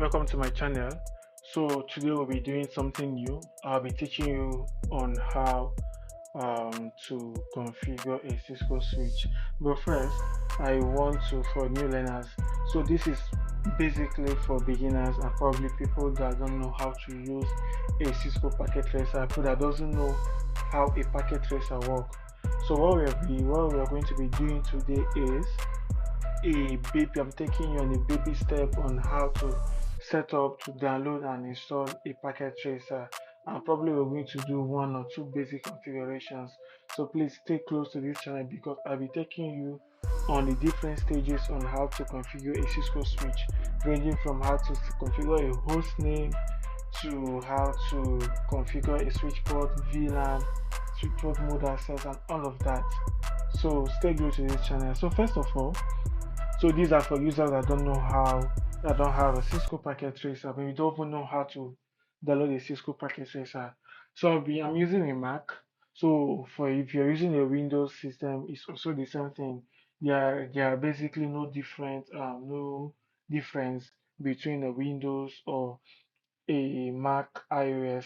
welcome to my channel. So today we'll be doing something new. I'll be teaching you on how to configure a Cisco switch. But first, I want to, for new learners, so this is basically for beginners and probably people that don't know how to use a Cisco Packet Tracer, people that doesn't know how a packet tracer works. So what we are going to be doing today is I'm taking you on a baby step on how to set up, to download and install a packet tracer. And probably we're going to do one or two basic configurations. So please stay close to this channel because I'll be taking you on the different stages on how to configure a Cisco switch, ranging from how to configure a host name to how to configure a switch port, VLAN, switch port mode access, and all of that. So stay glued to this channel. So first of all, so these are for users that don't have a Cisco Packet Tracer, but you don't even know how to download a Cisco Packet Tracer. So I'm using a Mac. So for if you're using a Windows system, it's also the same thing. There are basically no difference between a Windows or a Mac iOS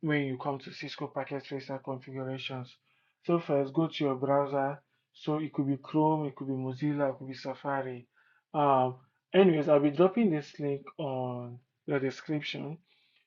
when you come to Cisco Packet Tracer configurations. So first, go to your browser. So it could be Chrome, it could be Mozilla, it could be Safari. Um, Anyways, I'll be dropping this link on the description.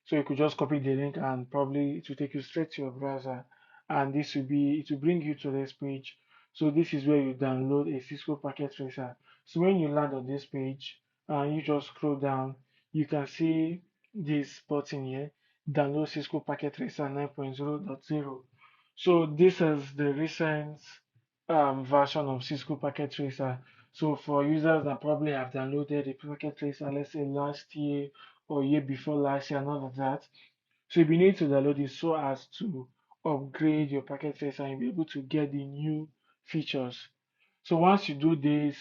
So you could just copy the link and probably it will take you straight to your browser. And it will bring you to this page. So this is where you download a Cisco Packet Tracer. So when you land on this page, and you just scroll down, you can see this button here, download Cisco Packet Tracer 9.0.0. So this is the recent version of Cisco Packet Tracer. So for users that probably have downloaded a Packet Tracer, let's say last year or year before last year and all of that, so you need to download it so as to upgrade your Packet Tracer and be able to get the new features. So once you do this,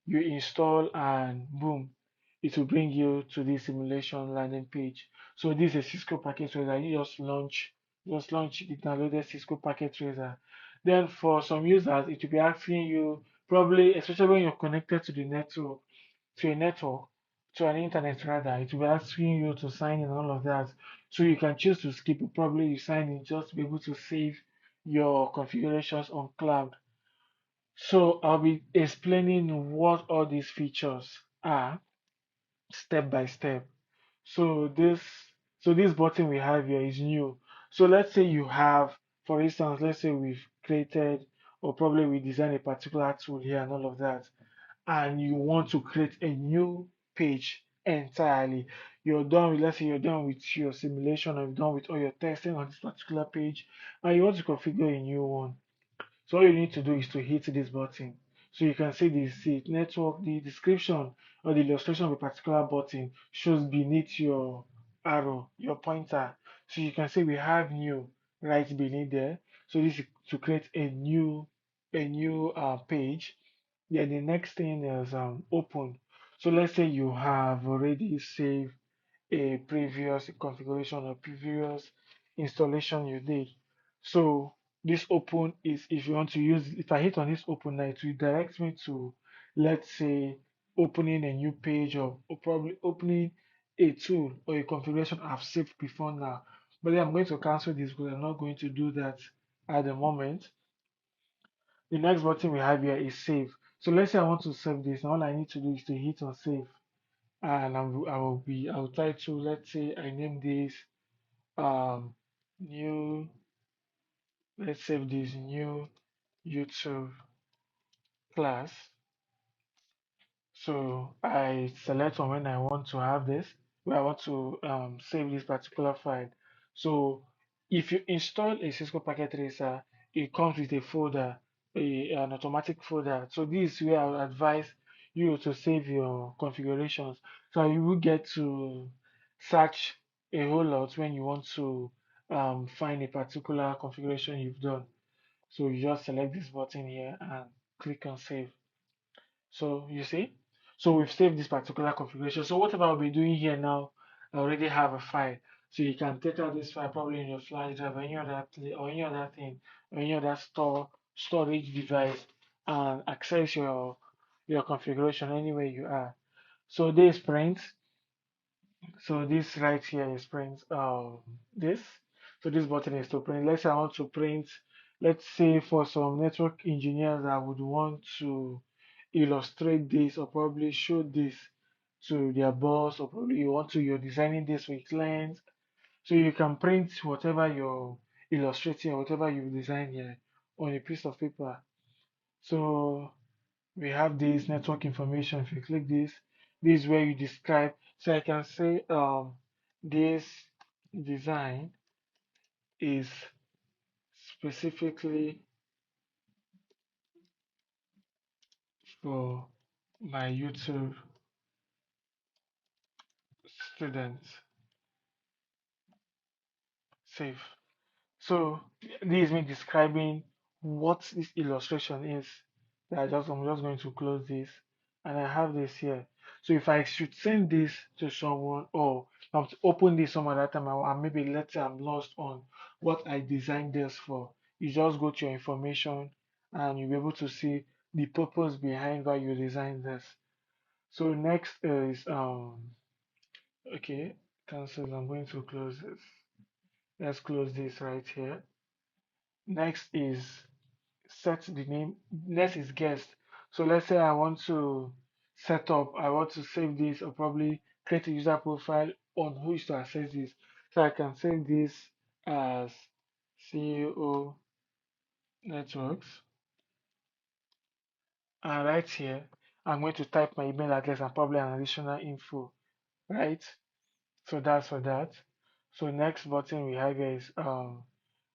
you install and boom, it will bring you to the simulation landing page. So this is a Cisco Packet Tracer. You just launch the downloaded Cisco Packet Tracer. Then for some users, it will be asking you probably, especially when you're connected to the network, to a network, to an internet rather, it will be asking you to sign in all of that. So you can choose to skip it. Probably you sign in just to be able to save your configurations on cloud. So I'll be explaining what all these features are step by step. So this button we have here is new. So let's say you have, for instance, let's say we've created or probably we designed a particular tool here and all of that, and you want to create a new page entirely. Let's say you're done with your simulation or you're done with all your testing on this particular page, and you want to configure a new one. So all you need to do is to hit this button. So you can see the network, the description or the illustration of a particular button shows beneath your arrow, your pointer. So you can see we have new right beneath there. So this is to create a new page. Then the next thing is open. So let's say you have already saved a previous configuration or previous installation you did. So this open is if you want to use, if I hit on this open now, it will direct me to, let's say, opening a new page or probably opening a tool or a configuration I've saved before now. But then I'm going to cancel this because I'm not going to do that at the moment. The next button we have here is save. So let's say I want to save this. Now all I need to do is to hit on save and I'll try to, let's say I name this um new let's save this new YouTube class. So I select on when I want to have this, where I want to save this particular file. So if you install a Cisco Packet Tracer, it comes with a folder, an automatic folder. So this is where I would advise you to save your configurations. So you will get to search a whole lot when you want to find a particular configuration you've done. So you just select this button here and click on save. So you see, so we've saved this particular configuration. So whatever I'll be doing here now, I already have a file. So you can take out this file probably in your flash drive or any other thing, or any other storage device and access your configuration anywhere you are. So this print, So this right here is print this. So this button is to print. Let's say I want to print, let's say for some network engineers that would want to illustrate this or probably show this to their boss, or probably you're designing this with clients. So you can print whatever you're illustrating or whatever you design here on a piece of paper. So we have this network information. If you click this is where you describe. So I can say this design is specifically for my YouTube students. Save. So this is me describing what this illustration is. I'm just going to close this, and I have this here. So if I should send this to someone, or I have to open this some other time, and maybe let's say I'm lost on what I designed this for, you just go to your information and you'll be able to see the purpose behind why you designed this. So next is okay, cancel. I'm going to close this. Let's close this right here. Next is set the name. Next is guest. So let's say I want to save this or probably create a user profile on who is to access this. So I can save this as CEO Networks. And right here, I'm going to type my email address and probably an additional info, right? So that's for that. So next button we have here is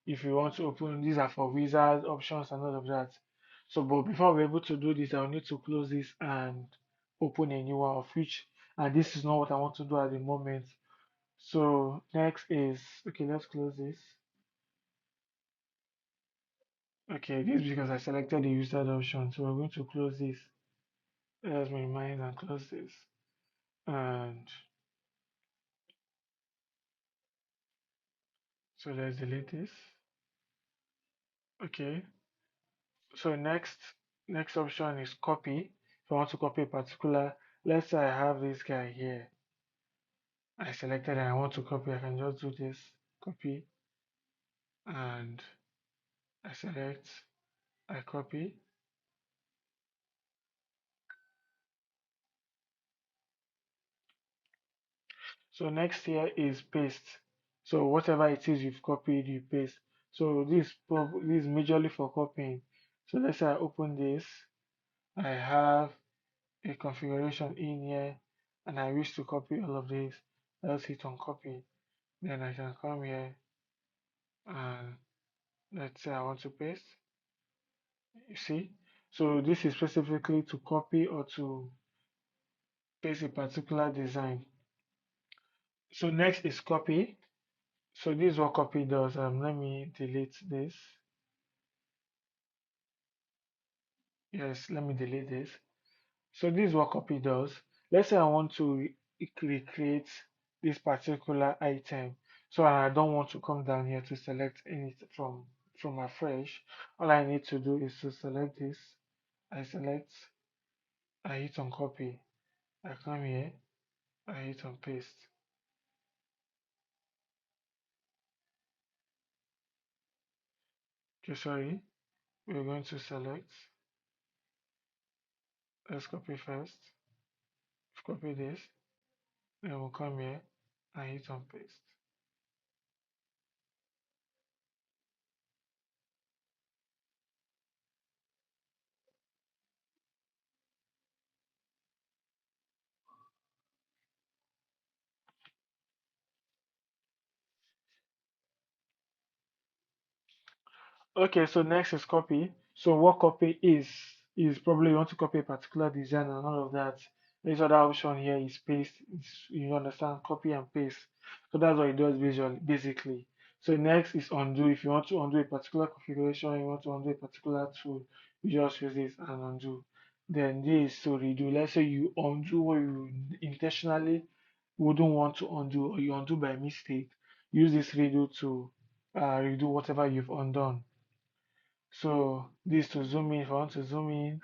if you want to open, these are for wizard options and all of that. So but before we're able to do this, I'll need to close this and open a new one, of which, and this is not what I want to do at the moment. So next is, okay, let's close this. Okay, this is because I selected the wizard option, so we're going to close this. Let's minimize and close this. And so let's delete this. Okay, so next option is copy. If I want to copy a particular, let's say I have this guy here. I selected and I want to copy. I can just do this, copy, and I select, I copy. So next here is paste. So whatever it is you've copied, you paste. So this is majorly for copying. So let's say I open this. I have a configuration in here, and I wish to copy all of this. Let's hit on copy. Then I can come here and let's say I want to paste. You see? So this is specifically to copy or to paste a particular design. So next is copy. So this is what copy does. Let me delete this. Yes, let me delete this. So this is what copy does. Let's say I want to recreate this particular item. So I don't want to come down here to select any from afresh. All I need to do is to select this. I select, I hit on copy. I come here, I hit on paste. Okay, sorry. We're going to select. Let's copy first. Copy this. Then we'll come here and hit on paste. Okay, so next is copy. So what copy is probably you want to copy a particular design and all of that. This other option here is paste. You understand, copy and paste. So that's what it does basically. So next is undo. If you want to undo a particular configuration, you want to undo a particular tool, you just use this and undo. Then this to redo. Let's say you undo what you intentionally wouldn't want to undo, or you undo by mistake. Use this redo to redo whatever you've undone. So this to zoom in. If I want to zoom in,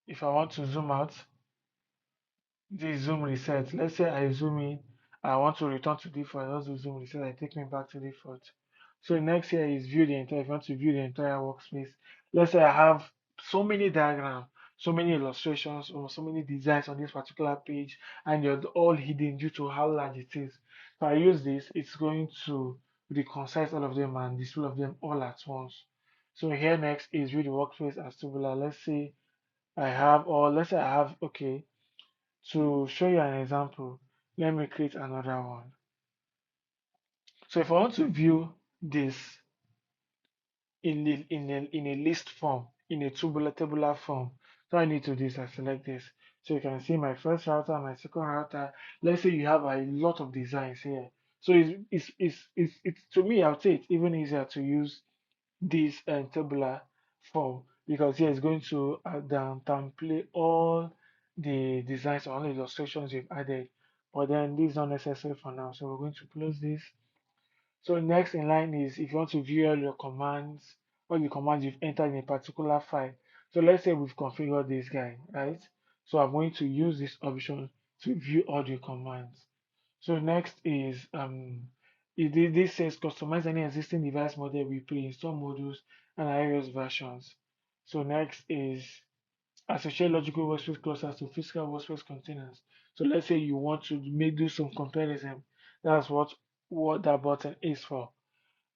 if I want to zoom out, the zoom reset. Let's say I zoom in, I want to return to default. I also zoom reset, I take me back to default. So next here is view the entire. If you want to view the entire workspace, let's say I have so many diagrams, so many illustrations, or so many designs on this particular page, and they're all hidden due to how large it is. So I use this, it's going to reconcile all of them and display of them all at once. So here next is view the workspace as tubular. Let's say I have, or let's say I have, okay, to show you an example, let me create another one. So if I want to view this in a list form, in a tabular form, so I need to do is I select this. So you can see my first router, my second router. Let's say you have a lot of designs here. So it's to me, I would say it's even easier to use this tabular form because here it's going to downplay all the designs or all the illustrations you've added. But then this is not necessary for now. So we're going to close this. So next in line is if you want to view all your commands, all the commands you've entered in a particular file. So let's say we've configured this guy, right? So I'm going to use this option to view all the commands. So next is this says customize any existing device model with pre-install modules and iOS versions. So next is associate logical workspace clusters to physical workspace containers. So let's say you want to do some comparison. That's what that button is for.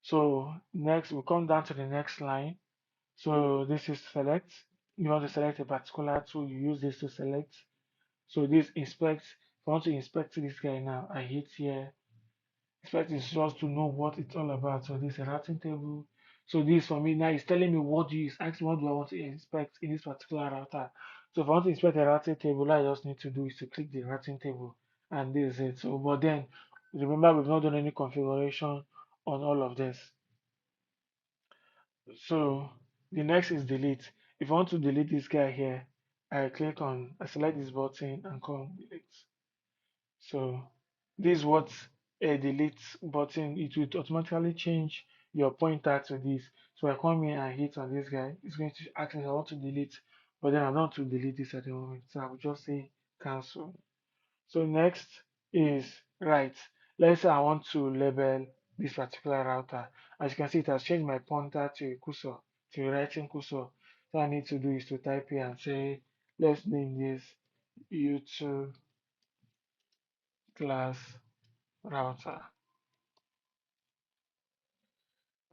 So next we come down to the next line. So this is select. You want to select a particular tool, you use this to select. So this inspect. If I want to inspect this guy now, I hit here. Inspect is just to know what it's all about. So this is a routing table. So this for me now is telling me what do you asking what do I want to inspect in this particular router. So if I want to inspect a routing table, all I just need to do is to click the routing table and this is it. So but then remember we've not done any configuration on all of this. So the next is delete. If I want to delete this guy here, I select this button and come delete. So this is what a delete button, it will automatically change your pointer to this. So I come here and hit on this guy, it's going to ask me if I want to delete, but then I don't want to delete this at the moment. So I will just say cancel. So next is write. Let's say I want to label this particular router. As you can see, it has changed my pointer to a cursor, to a writing cursor. So I need to do is to type here and say, let's name this YouTube class router.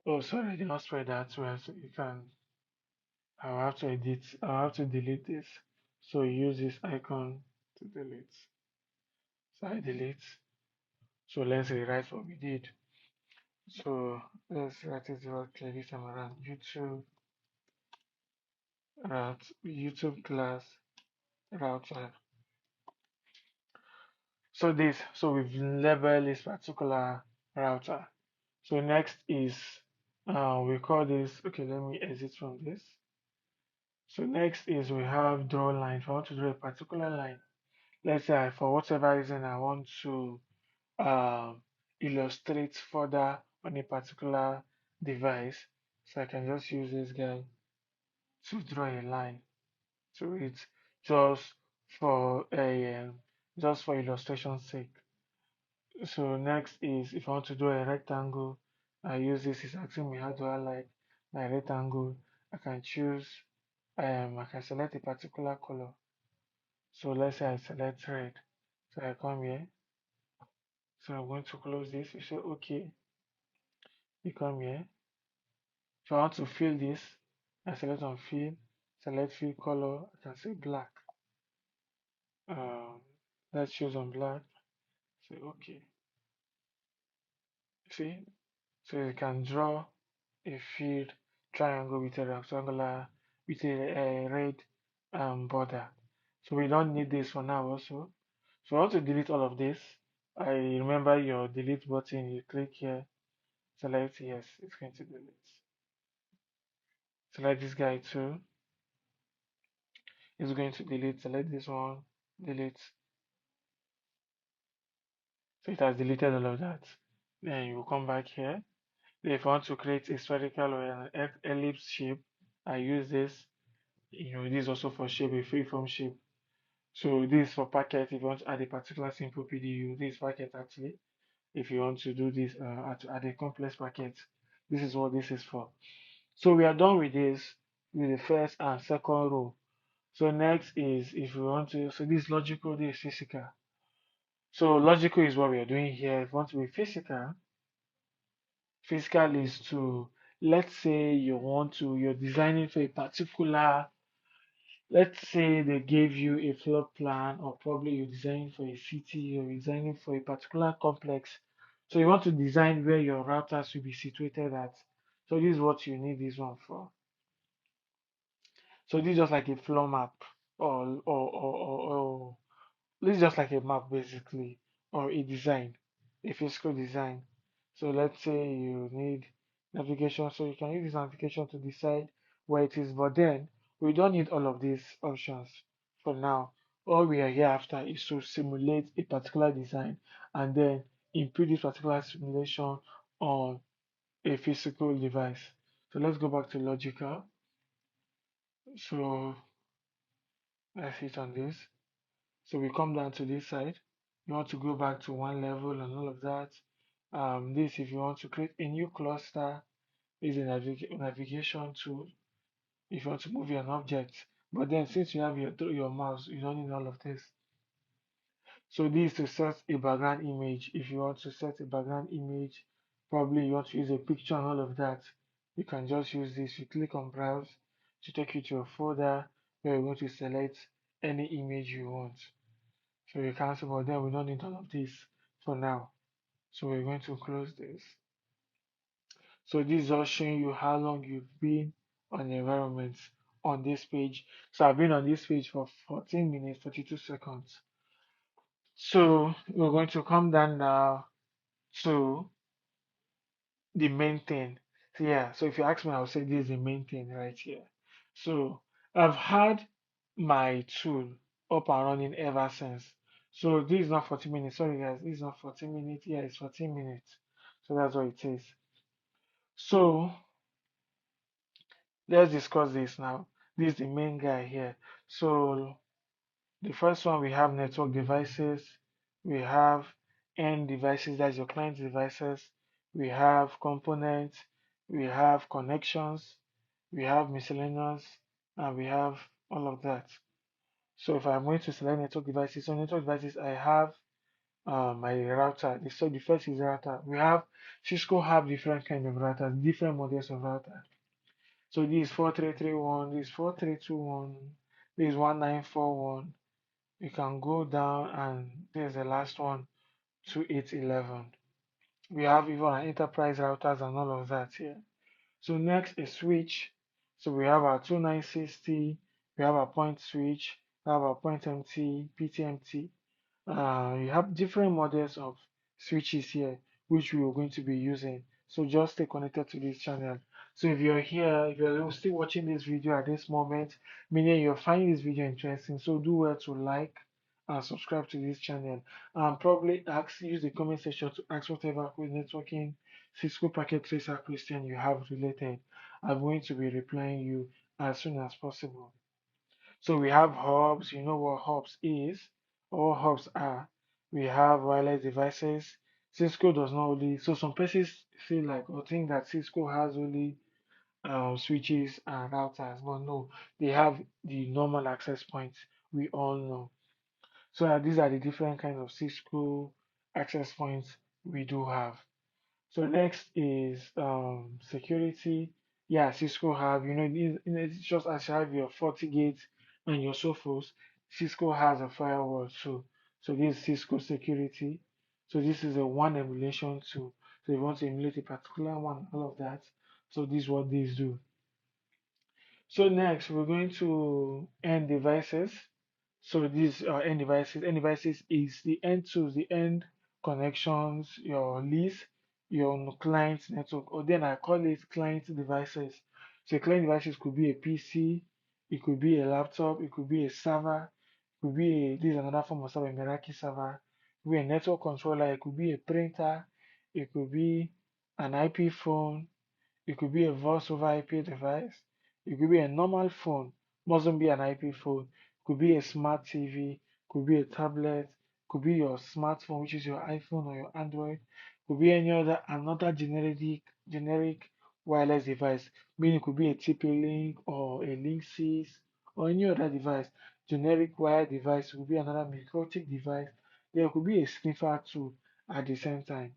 Oh, sorry, I did not spell that well. So you can, I'll have to edit, I'll have to delete this. So use this icon to delete. So I delete. So let's rewrite what we did. So let's write it out clear this time around. YouTube class router. So we've labeled this particular router. So next is we call this, okay, let me exit from this. So next is we have draw line. If I want to draw a particular line, let's say for whatever reason I want to um, illustrate further on a particular device, so I can just use this guy to draw a line to it just for a just for illustration's sake. So next is if I want to draw a rectangle, I use this. It's asking me how do I like my rectangle. I can choose. I can select a particular color. So let's say I select red. So I come here. So I'm going to close this. You say okay. You come here. If I want to fill this, I select on fill. Select fill color. I can say black. Um, let's choose on black. Say okay. See, so you can draw a field triangle with a rectangular with a red border. So we don't need this for now also. So I want to delete all of this. I remember your delete button. You click here, select yes, it's going to delete. Select this guy too. It's going to delete. Select this one, delete. So it has deleted all of that. Then you will come back here. Then if you want to create a spherical or an ellipse shape, I use this. This is also for shape, a freeform shape. So this is for packet. If you want to add a particular simple PDU, this packet actually. If you want to do this to add a complex packet, this is what this is for. So we are done with this, with the first and second row. So next is if we want to, so this logical, this physical. So logical is what we are doing here. If you want to be physical, physical is to, let's say you're designing for a particular, let's say they gave you a floor plan, or probably you're designing for a city, you're designing for a particular complex. So you want to design where your routers will be situated at. So this is what you need this one for. So this is just like a floor map, or this is just like a map basically, or a design, a physical design. So let's say you need navigation, so you can use this navigation to decide where it is. But then we don't need all of these options for now. All we are here after is to simulate a particular design and then input this particular simulation on a physical device. So let's go back to logical. So let's hit on this. So we come down to this side. You want to go back to one level and all of that. This, if you want to create a new cluster, is a navigation tool. If you want to move an object, but then since you have your mouse, you don't need all of this. So this is to set a background image. If you want to set a background image, probably you want to use a picture and all of that, you can just use this. You click on browse to take you to a folder where you're going to select any image you want. So you cancel, but then we don't need all of this for now. So we're going to close this. So this is just showing you how long you've been on the environment on this page. So I've been on this page for 14 minutes, 42 seconds. So we're going to come down now to the main thing. So yeah, so if you ask me, I'll say this is the main thing right here. So I've had my tool up and running ever since. So this is not 40 minutes. Sorry guys, this is not 14 minutes. Yeah, it's 14 minutes. So that's what it is. So let's discuss this now. This is the main guy here. So the first one, we have network devices, we have end devices, that's your client devices, we have components, we have connections, we have miscellaneous, and we have all of that. So if I'm going to select network devices, so network devices, I have my router. So the first is router. We have Cisco have different kind of routers, different models of router. So this is 4331, this is 4321, this is 1941. You can go down, and there's the last one, 2811. We have even an enterprise routers and all of that here. So next is switch. So we have our 2960, we have our point switch, we have our point MT, PTMT. You have different models of switches here, which we are going to be using. So just stay connected to this channel. So if you're here, if you're still watching this video at this moment, meaning you're finding this video interesting, so do well to like and subscribe to this channel. And probably use the comment section to ask whatever with networking, Cisco Packet Tracer question you have related. I'm going to be replying you as soon as possible. So we have hubs. You know what hubs is, or hubs are. We have wireless devices. Cisco does not only, so some persons feel like or think that Cisco has only switches and routers, but no, they have the normal access points. We all know. So these are the different kinds of Cisco access points we do have. So next is security. Yeah, Cisco have, it's just as you have your FortiGate and your Sophos, Cisco has a firewall too. So this is Cisco security. So this is a one emulation tool. So if you want to emulate a particular one, all of that. So this is what these do. So next, we're going to end devices. So these are end devices. End devices is the end tools, the end connections, your list, your client network, or then I call it client devices. So client devices could be a PC, it could be a laptop, it could be a server, it could be this is another form of server, a Meraki server, it could be a network controller, it could be a printer, it could be an IP phone, it could be a voice over IP device. It could be a normal phone, mustn't be an IP phone. could be a smart TV, could be a tablet, could be your smartphone, which is your iPhone or your Android, could be any other another generic wireless device, meaning it could be a TP-Link or a Link 6 or any other device. Generic wire device could be another microchip device. There could be a sniffer too at the same time.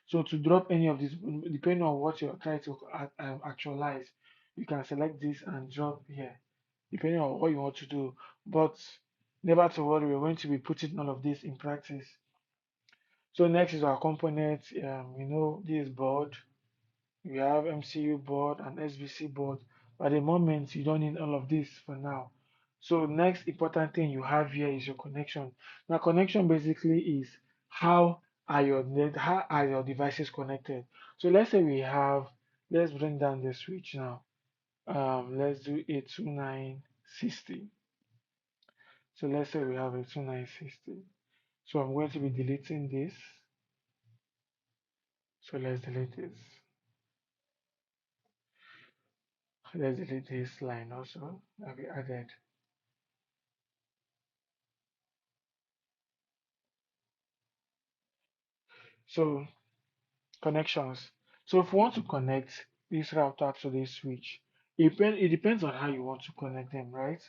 So to drop any of this, depending on what you're trying to actualize, you can select this and drop here, depending on what you want to do. But never to worry, we're going to be putting all of this in practice. So next is our components. This board. We have MCU board and SVC board. But at the moment, you don't need all of this for now. So next important thing you have here is your connection. Now connection basically is how are your devices connected. So let's say let's bring down the switch now. Let's do a 2960. So let's say we have a 2960. So I'm going to be deleting this. So let's delete this. Let's delete this line also that we added. So connections. So if we want to connect this router to this switch, it depends on how you want to connect them, right?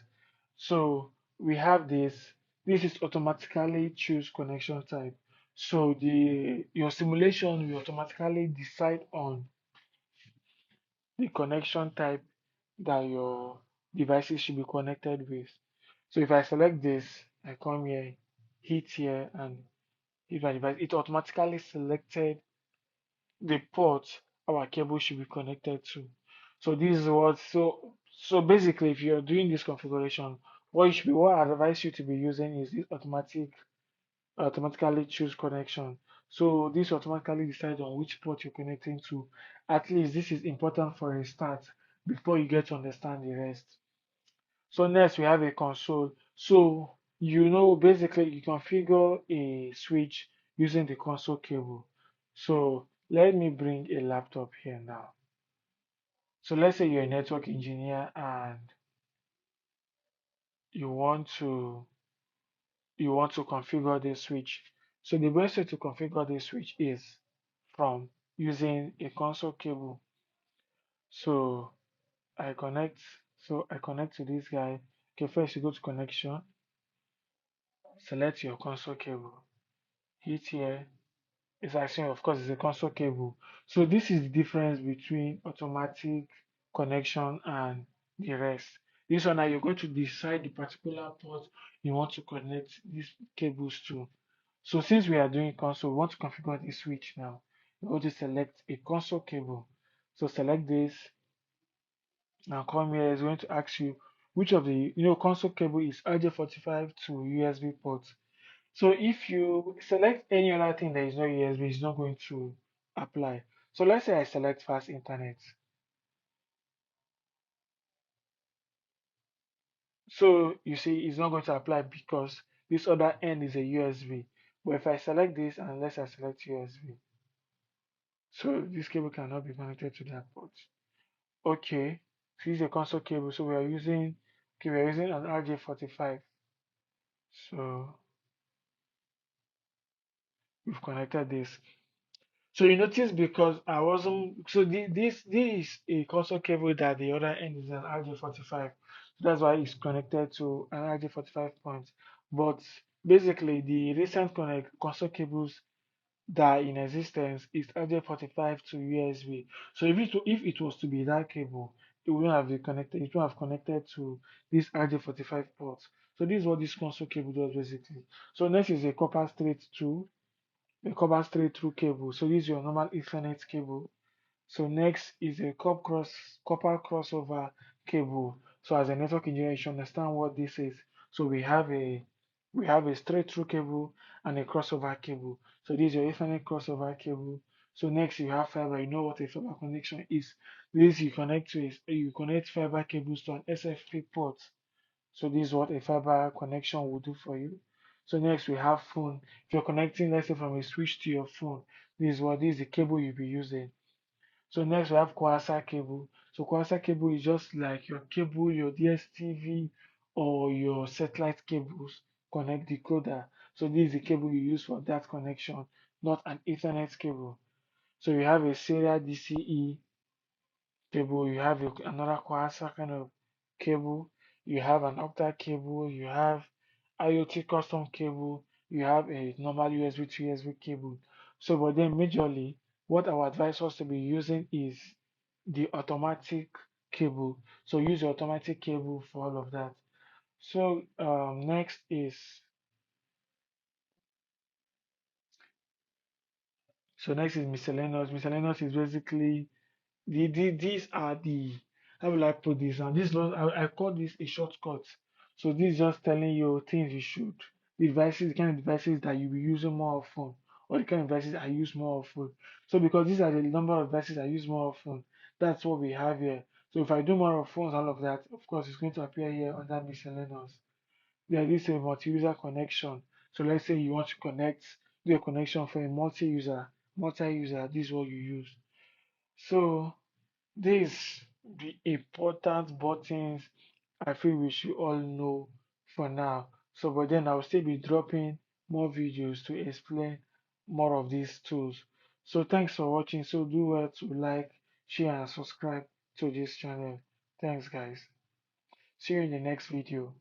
So we have this. This is automatically choose connection type. So the your simulation will automatically decide on the connection type that your devices should be connected with. So if I select this, I come here, hit here, and hit my device, it automatically selected the port our cable should be connected to. So this is so basically if you're doing this configuration, what I advise you to be using is this automatically choose connection. So this automatically decides on which port you're connecting to. At least this is important for a start before you get to understand the rest. So next we have a console. So basically you configure a switch using the console cable. So let me bring a laptop here now. So let's say you're a network engineer and you want to you want to configure this switch. So the best way to configure this switch is from using a console cable. So I connect I connect to this guy. Okay, first you go to connection, select your console cable, hit here. It's asking, of course, it's a console cable. So this is the difference between automatic connection and the rest. This one now you're going to decide the particular port you want to connect these cables to. So since we are doing console, we want to configure the switch now. We're going to select a console cable. So select this and come here. It's going to ask you which of the console cable is RJ45 to USB port. So if you select any other thing that is not USB, it's not going to apply. So let's say I select fast internet. So you see, it's not going to apply because this other end is a USB. But if I select this and unless I select USB, so this cable cannot be connected to that port. Okay, so this is a console cable. So we are using an RJ45. So we've connected this. So you notice because I wasn't so this is a console cable that the other end is an RJ45. So that's why it's connected to an RJ45 point. But basically the recent console cables that are in existence is RJ45 to USB. So if it was to be that cable, it wouldn't have been connected, it would have connected to this RJ45 port. So this is what this console cable does basically. So next is a copper straight through a copper straight through cable. So this is your normal Ethernet cable. So next is a copper crossover cable. So as a network engineer, you should understand what this is. So we have a straight through cable and a crossover cable. So this is your Ethernet crossover cable. So next you have fiber. You know what a fiber connection is. This you connect fiber cables to an SFP port. So this is what a fiber connection will do for you. So next we have phone. If you're connecting, let's say from a switch to your phone, this is the cable you'll be using. So next we have coaxial cable. So coaxial cable is just like your cable, your DSTV, or your satellite cables connect decoder. So this is the cable you use for that connection, not an Ethernet cable. So you have a serial DCE cable, you have another coaxial kind of cable, you have an octa cable, you have IoT custom cable, you have a normal USB to USB cable. So, but then majorly, what our advise us to be using is the automatic cable. So use the automatic cable for all of that. So next is miscellaneous. Miscellaneous is basically these are the, how will I put this now? This not, I call this a shortcut. So this is just telling you things you should, devices, the kind of devices that you'll be using more often, or the kind of devices I use more often. So because these are the number of devices I use more often, that's what we have here. So if I do more of phones, all of that, of course, it's going to appear here under miscellaneous. There is a multi-user connection. So let's say you want to do a connection for a multi-user, this is what you use. So these the important buttons I feel we should all know for now. So, but then I'll still be dropping more videos to explain more of these tools. So, thanks for watching. So, do well to like, share, and subscribe to this channel. Thanks, guys. See you in the next video.